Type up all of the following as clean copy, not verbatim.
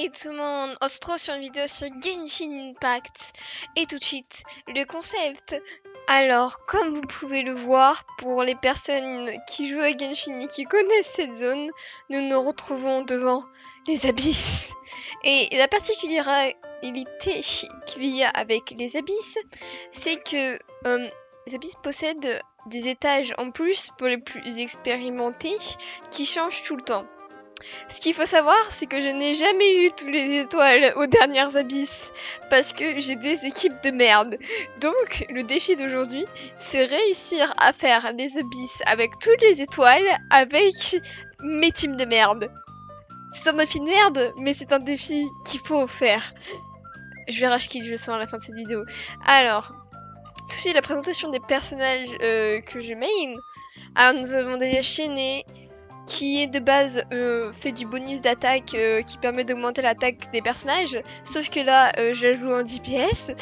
Hey tout le monde, on se retrouve sur une vidéo sur Genshin Impact. Et tout de suite, le concept. Alors, comme vous pouvez le voir, pour les personnes qui jouent à Genshin et qui connaissent cette zone, nous nous retrouvons devant les abysses. Et la particularité qu'il y a avec les abysses, c'est que les abysses possèdent des étages en plus pour les plus expérimentés qui changent tout le temps. Ce qu'il faut savoir, c'est que je n'ai jamais eu toutes les étoiles aux dernières abysses, parce que j'ai des équipes de merde. Donc, le défi d'aujourd'hui, c'est réussir à faire des abysses avec toutes les étoiles, avec mes teams de merde. C'est un défi de merde, mais c'est un défi qu'il faut faire. Je vais rage-kill, je le sens à la fin de cette vidéo. Alors, tout de suite, la présentation des personnages que je main. Alors, nous avons déjà Chené, qui est de base fait du bonus d'attaque qui permet d'augmenter l'attaque des personnages. Sauf que là, je la joue en DPS,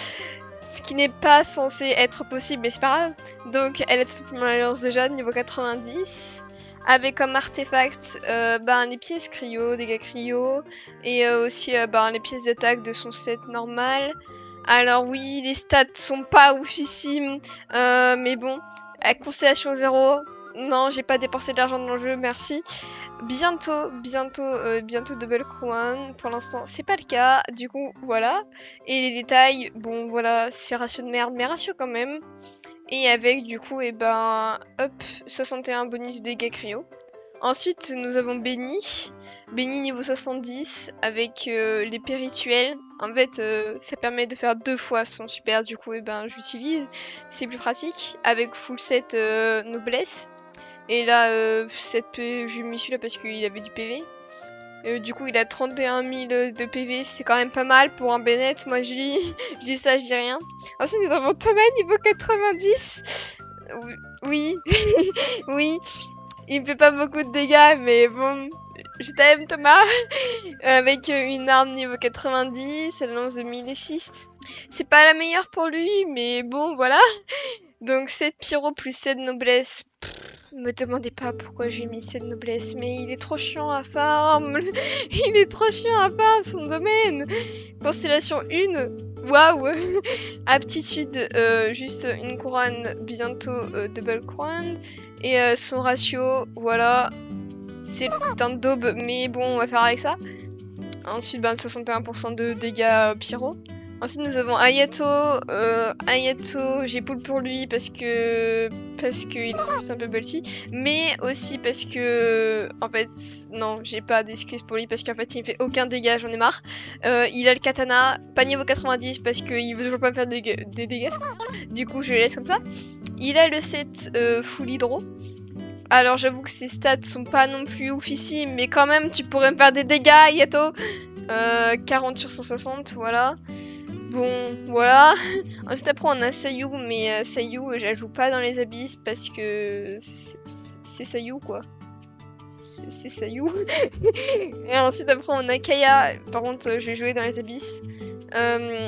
ce qui n'est pas censé être possible, mais c'est pas grave. Donc elle a tout simplement la lance de jade niveau 90, avec comme artefact les pièces cryo, dégâts cryo, et aussi les pièces d'attaque de son set normal. Alors oui, les stats sont pas oufissimes, mais bon, à constellation 0... Non, j'ai pas dépensé de l'argent dans le jeu, merci. Bientôt Double Crown. Pour l'instant, c'est pas le cas. Du coup, voilà. Et les détails, bon, voilà, c'est ratio de merde, mais ratio quand même. Et avec, du coup, hop, 61 bonus dégâts cryo. Ensuite, nous avons Benny. Benny niveau 70 avec l'épée rituelle. En fait, ça permet de faire 2 fois son super. Du coup, j'utilise. C'est plus pratique. Avec full set noblesse. Et là, j'ai mis celui-là parce qu'il avait du PV. Du coup, il a 31 000 de PV, c'est quand même pas mal pour un Bennett. Moi, je dis ça, je dis rien. Ensuite, nous avons Thomas, niveau 90. Oui, oui. Il me fait pas beaucoup de dégâts, mais bon, je t'aime, Thomas. Avec une arme niveau 90, elle lance de 1006. C'est pas la meilleure pour lui, mais bon, voilà. Donc 7 pyro plus 7 noblesse. Me demandez pas pourquoi j'ai mis 7 noblesse, mais il est trop chiant à farm. Il est trop chiant à farm son domaine. Constellation 1, waouh. Aptitude, juste une couronne, bientôt double couronne. Et son ratio, voilà. C'est le putain de daube, mais bon, on va faire avec ça. Ensuite, 61% de dégâts pyro. Ensuite, nous avons Ayato. Ayato, j'ai pull pour lui parce que il est un peu bulky, mais aussi parce que, en fait, non, j'ai pas d'excuses pour lui parce qu'en fait, il me fait aucun dégât, j'en ai marre. Il a le katana, pas niveau 90 parce qu'il veut toujours pas me faire des dégâts. Du coup, je le laisse comme ça. Il a le set full hydro. Alors, j'avoue que ses stats sont pas non plus oufissimes, mais quand même, tu pourrais me faire des dégâts, Ayato. 40 sur 160, voilà. Bon, voilà. Ensuite, après, on a Sayu, mais Sayu, je la joue pas dans les abysses parce que c'est Sayu, quoi. C'est Sayu. Et ensuite, après, on a Kaya. Par contre, je vais jouer dans les abysses.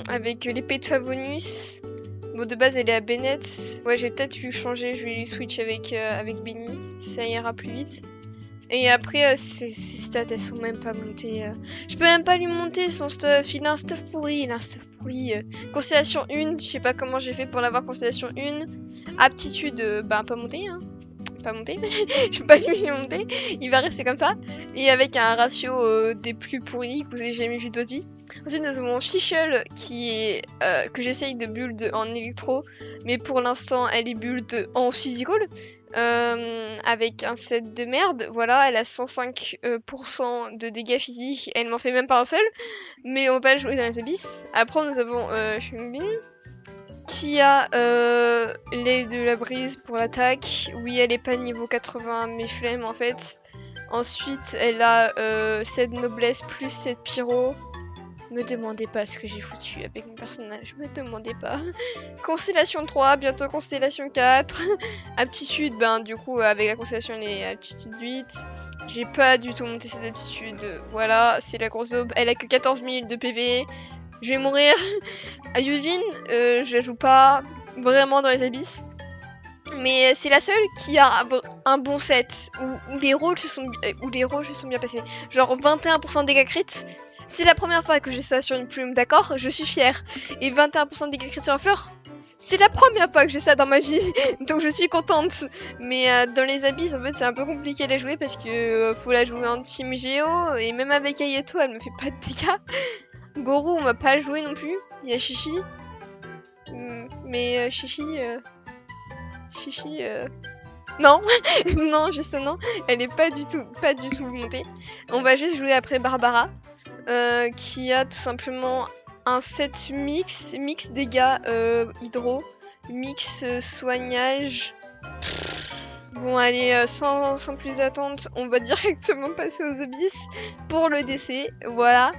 Avec l'épée de Favonius. Bon, de base, elle est à Bennett. Ouais, j'ai peut-être lui changer. Je vais lui switch avec Benny. Ça ira plus vite. Et après, ses stats, elles sont même pas montées. Je peux même pas lui monter son stuff. Il a un stuff pourri. Constellation 1, je sais pas comment j'ai fait pour l'avoir constellation 1. Aptitude, pas montée, hein. Pas monter. Je peux pas lui monter. Il va rester comme ça. Et avec un ratio des plus pourris que vous avez jamais vu d'autre vie. Ensuite, nous avons Fischl qui est que j'essaye de build en électro. Mais pour l'instant, elle est build en physical. Avec un set de merde, voilà, elle a 105% de dégâts physiques, elle m'en fait même pas un seul, mais on va pas le jouer dans les abysses. Après nous avons Shungbin, qui a l'aile de la brise pour l'attaque. Oui, elle est pas niveau 80, mais flemme en fait. Ensuite, elle a 7 noblesse plus 7 pyro. Me demandez pas ce que j'ai foutu avec mon personnage, me demandez pas. Constellation 3, bientôt Constellation 4. Aptitude, du coup, avec la constellation, elle est aptitude 8. J'ai pas du tout monté cette aptitude. Voilà, c'est la grosse aube. Elle a que 14 000 de PV. Je vais mourir. À Yujin, je la joue pas vraiment dans les abysses. Mais c'est la seule qui a un bon set, où les rôles se sont bien passés. Genre 21% de dégâts crit. C'est la première fois que j'ai ça sur une plume, d'accord? Je suis fière. Et 21% de dégâts critiques sur la fleur, c'est la première fois que j'ai ça dans ma vie, donc je suis contente. Mais dans les abysses, en fait, c'est un peu compliqué à la jouer parce que faut la jouer en team Géo. Et même avec Ayato, elle me fait pas de dégâts. Goro, on va pas le jouer non plus. Il y a Chichi. Mais Chichi... Chichi... Non, non, juste non. Elle est pas du tout montée. On va juste jouer après Barbara. Qui a tout simplement un set mix dégâts hydro, mix soignage. Bon allez, sans plus d'attente, on va directement passer aux abysses pour le décès, voilà.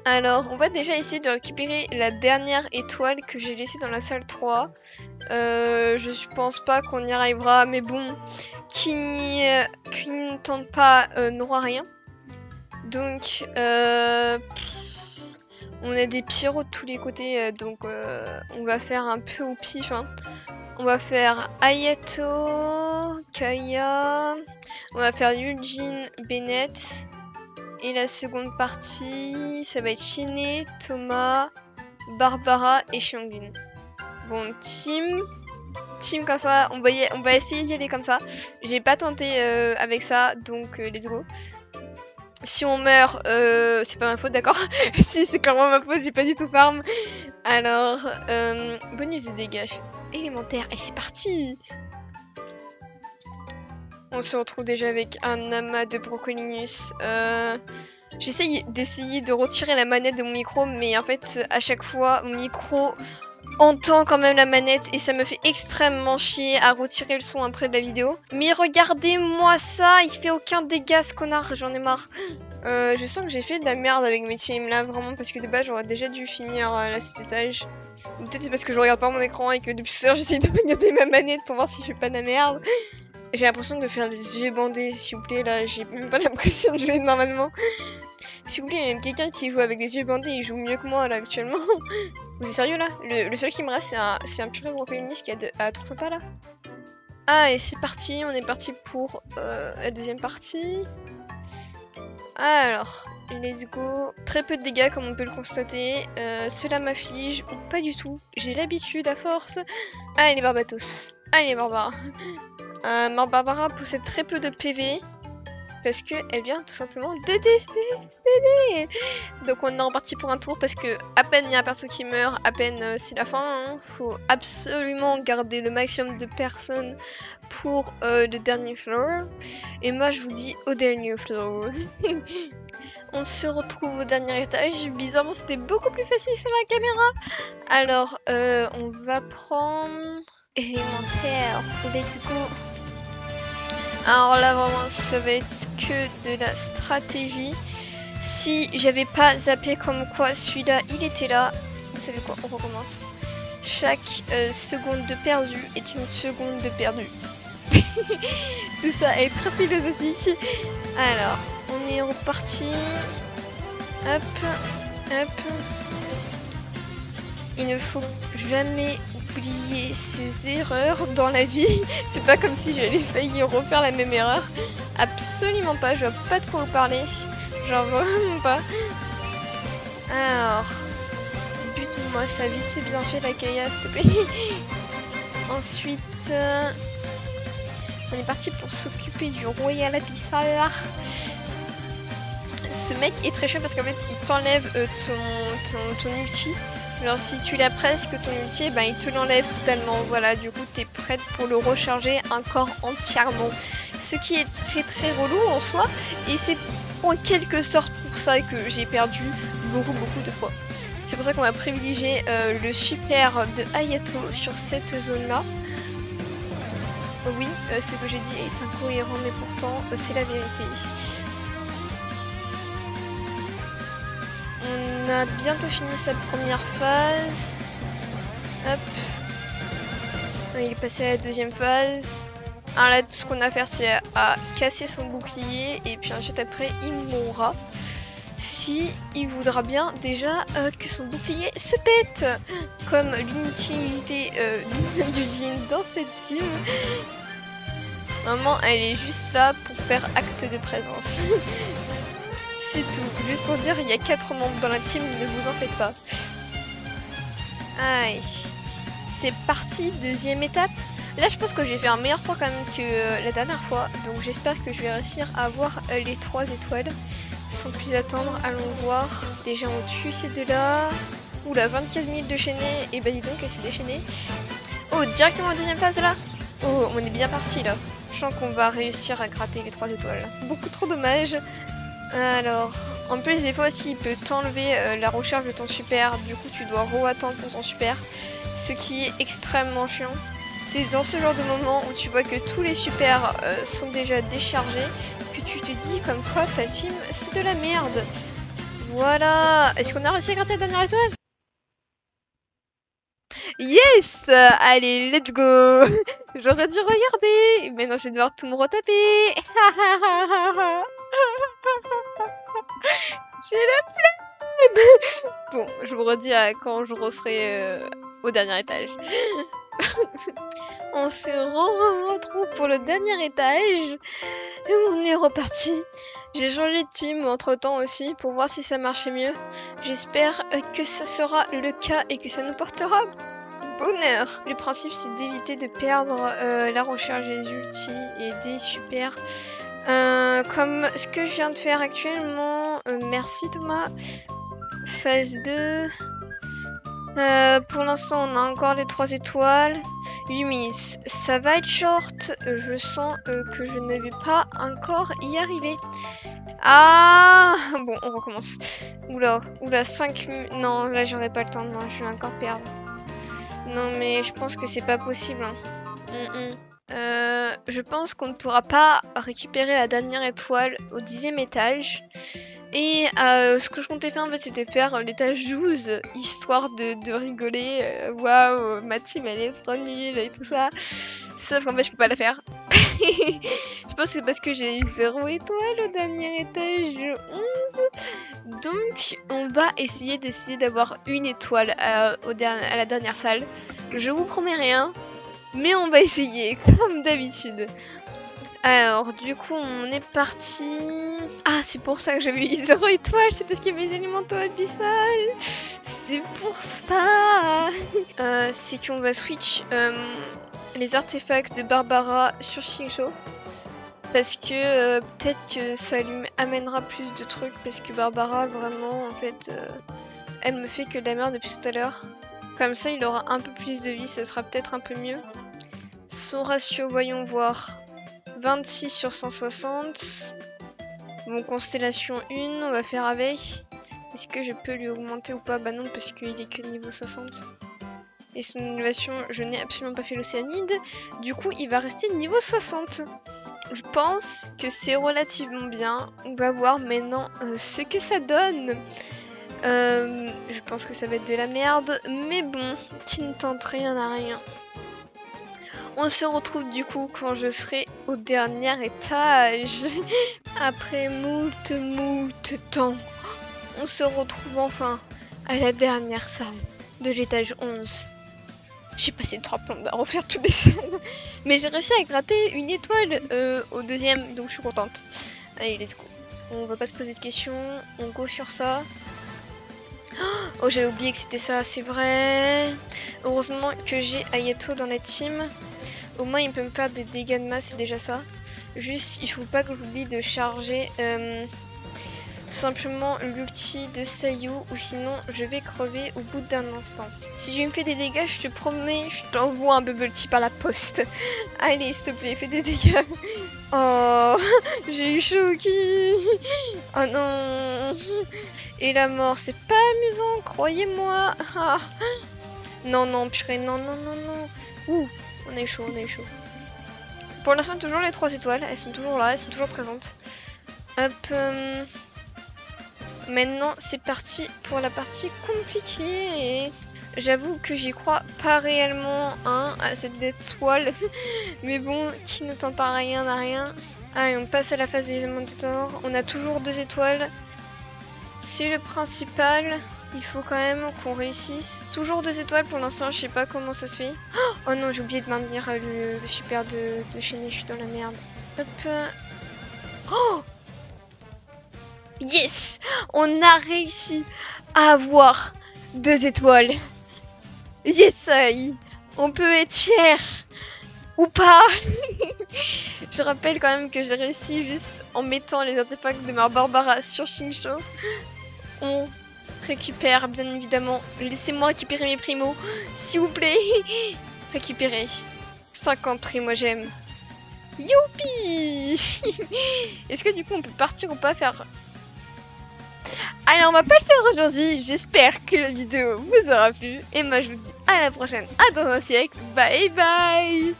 Alors, on va déjà essayer de récupérer la dernière étoile que j'ai laissée dans la salle 3. Je pense pas qu'on y arrivera, mais bon, qui ne tente pas n'aura rien. Donc, on a des pyros de tous les côtés, donc on va faire un peu au pif. Hein. On va faire Ayato, Kaya, on va faire Eugene, Bennett. Et la seconde partie, ça va être Shiné, Thomas, Barbara et Xianglin. Bon, team comme ça, on va essayer d'y aller comme ça. J'ai pas tenté avec ça, donc let's go. Si on meurt, c'est pas ma faute, d'accord? Si, c'est clairement ma faute, j'ai pas du tout farm. Alors, bonus de dégâts élémentaire. Et c'est parti! On se retrouve déjà avec un amas de Brocolinus. J'essaye d'essayer de retirer la manette de mon micro, mais en fait, à chaque fois, mon micro entend quand même la manette et ça me fait extrêmement chier à retirer le son après de la vidéo. Mais regardez-moi ça, il fait aucun dégât ce connard, j'en ai marre. Je sens que j'ai fait de la merde avec mes teams là, vraiment, parce que de base j'aurais déjà dû finir cet étage. Peut-être c'est parce que je regarde pas mon écran et que depuis ce soir j'essaye de regarder ma manette pour voir si je fais pas de la merde. J'ai l'impression de faire les yeux bandés, s'il vous plaît, là, j'ai même pas l'impression de jouer normalement. S'il vous plaît, il y a même quelqu'un qui joue avec les yeux bandés, il joue mieux que moi là actuellement. Vous êtes sérieux là? Le seul qui me reste, c'est un purée Brocolinus qui a trop sympa là. Ah, et c'est parti, on est parti pour la deuxième partie. Alors, let's go. Très peu de dégâts comme on peut le constater. Cela m'afflige, ou pas du tout. J'ai l'habitude à force. Allez Barbatos. Allez Barbara. Barbara possède très peu de PV. Parce qu'elle vient tout simplement de décéder. Donc on est reparti pour un tour parce que à peine il y a un perso qui meurt, à peine c'est la fin. Hein. Faut absolument garder le maximum de personnes pour le dernier floor. Et moi je vous dis au dernier floor. On se retrouve au dernier étage. Bizarrement c'était beaucoup plus facile sur la caméra. Alors on va prendre élémentaire. Let's go. Alors là vraiment ça va être que de la stratégie. Si j'avais pas zappé comme quoi celui-là il était là. Vous savez quoi, on recommence. Chaque seconde de perdu est une seconde de perdu. Tout ça est très philosophique. Alors on est reparti. Hop, hop. Il ne faut jamais oublier ses erreurs dans la vie. C'est pas comme si j'allais faillir refaire la même erreur. Absolument pas, je vois pas de quoi vous parler. Genre vraiment pas. Alors, bute-moi ça vite, c'est bien fait la Kaya, s'il te plaît. Ensuite, on est parti pour s'occuper du Royal Abyssal. Ce mec est très chiant parce qu'en fait il t'enlève ton ulti. Alors si tu l'as presque ton ulti, ben il te l'enlève totalement. Voilà, du coup t'es prête pour le recharger encore entièrement. Ce qui est très très relou en soi. Et c'est en quelque sorte pour ça que j'ai perdu beaucoup de fois. C'est pour ça qu'on va privilégier le super de Ayato sur cette zone là. Oui, ce que j'ai dit est incohérent mais pourtant c'est la vérité. On a bientôt fini cette première phase. Hop. Il est passé à la deuxième phase. Alors là, tout ce qu'on a à faire, c'est à casser son bouclier. Et puis ensuite, après, il mourra. Si il voudra bien déjà que son bouclier se pète. Comme l'inutilité du Jin dans cette team. Maman, elle est juste là pour faire acte de présence. C'est tout. Juste pour dire, il y a 4 membres dans la team, ne vous en faites pas. Aïe. C'est parti, deuxième étape. Là, je pense que j'ai fait un meilleur temps quand même que la dernière fois. Donc j'espère que je vais réussir à avoir les 3 étoiles. Sans plus attendre, allons voir. Déjà au-dessus, c'est de là. Oula, 24 minutes de chaîner. Et bah dis donc, elle s'est déchaînée. Oh, directement à la deuxième place là. Oh, on est bien parti là. Je sens qu'on va réussir à gratter les 3 étoiles. Beaucoup trop dommage. Alors, en plus des fois aussi il peut t'enlever la recherche de ton super, du coup tu dois re-attendre pour ton super, ce qui est extrêmement chiant. C'est dans ce genre de moment où tu vois que tous les supers sont déjà déchargés, que tu te dis comme quoi ta team c'est de la merde. Voilà, est-ce qu'on a réussi à gratter la dernière étoile? Yes! Allez, let's go! J'aurais dû regarder, mais non je vais devoir tout me retaper. J'ai la flemme. Bon, je vous redis à quand je serai au dernier étage. On se retrouve pour le dernier étage. Et on est reparti. J'ai changé de team entre temps aussi pour voir si ça marchait mieux. J'espère que ça sera le cas et que ça nous portera bonheur. Le principe c'est d'éviter de perdre la recherche des ultis et des super. Comme ce que je viens de faire actuellement. Merci Thomas. Phase 2. Pour l'instant, on a encore les 3 étoiles. 8 minutes. Ça va être short. Je sens que je ne vais pas encore y arriver. Ah bon, on recommence. Oula, 5 minutes. Non, là, j'aurai pas le temps. Non, je vais encore perdre. Non, mais je pense que c'est pas possible. Hein. Je pense qu'on ne pourra pas récupérer la dernière étoile au 10e étage. Et ce que je comptais faire en fait c'était faire l'étage 12 histoire de rigoler. Waouh, ma team elle est trop nulle et tout ça. Sauf qu'en fait je peux pas la faire. Je pense que c'est parce que j'ai eu 0 étoile au dernier étage 11. Donc on va essayer d'avoir une étoile à la dernière salle. Je vous promets rien. Mais on va essayer comme d'habitude. Alors, du coup, on est parti. Ah, c'est pour ça que j'avais eu 0 étoile. C'est parce qu'il y avait des élémentaux abyssales. C'est pour ça. C'est qu'on va switch les artefacts de Barbara sur Shinjo. Parce que peut-être que ça lui amènera plus de trucs. Parce que Barbara, vraiment, en fait, elle me fait que de la merde depuis tout à l'heure. Comme ça, il aura un peu plus de vie. Ça sera peut-être un peu mieux. Son ratio, voyons voir. 26 sur 160. Bon, constellation 1, on va faire avec. Est-ce que je peux lui augmenter ou pas? Bah non, parce qu'il est que niveau 60. Et son innovation, je n'ai absolument pas fait l'océanide. Du coup, il va rester niveau 60. Je pense que c'est relativement bien. On va voir maintenant ce que ça donne. Je pense que ça va être de la merde. Mais bon, qui ne tente rien à rien. On se retrouve du coup quand je serai au dernier étage. Après moult temps. On se retrouve enfin à la dernière salle de l'étage 11. J'ai passé 3 plombes à refaire toutes les salles. Mais j'ai réussi à gratter une étoile au deuxième, donc je suis contente. Allez, let's go. On va pas se poser de questions. On go sur ça. Oh, j'avais oublié que c'était ça, c'est vrai. Heureusement que j'ai Ayato dans la team. Au moins il peut me faire des dégâts de masse, c'est déjà ça. Juste il faut pas que j'oublie de charger tout simplement l'ulti de Sayu ou sinon je vais crever au bout d'un instant. Si je me fais des dégâts, je te promets, je t'envoie un bubble tea par la poste. Allez s'il te plaît, fais des dégâts. Oh, j'ai eu chaud au cul. Oh non. Et la mort, c'est pas amusant, croyez-moi. Ah. Non, non, purée, non. Ouh. On est chaud. Pour l'instant, toujours les 3 étoiles. Elles sont toujours là, elles sont toujours présentes. Hop. Maintenant, c'est parti pour la partie compliquée. J'avoue que j'y crois pas réellement à cette étoile. Mais bon, qui ne tente à rien n'a rien. Allez, on passe à la phase des élémentaux. On a toujours 2 étoiles. C'est le principal. Il faut quand même qu'on réussisse. Toujours 2 étoiles pour l'instant, je sais pas comment ça se fait. Oh non, j'ai oublié de maintenir le super de chaîner, je suis dans la merde. Hop. Oh! Yes! On a réussi à avoir 2 étoiles. Yes, aïe. On peut être fier. Ou pas. Je rappelle quand même que j'ai réussi juste en mettant les artefacts de Mère Barbara sur Xingqiu. On récupère, bien évidemment. Laissez-moi récupérer mes primos, s'il vous plaît. Récupérer 50 primogèmes. Youpi. Est-ce que du coup on peut partir ou pas faire... Allez, on va pas le faire aujourd'hui. J'espère que la vidéo vous aura plu. Et moi je vous dis à la prochaine, à dans un siècle. Bye bye.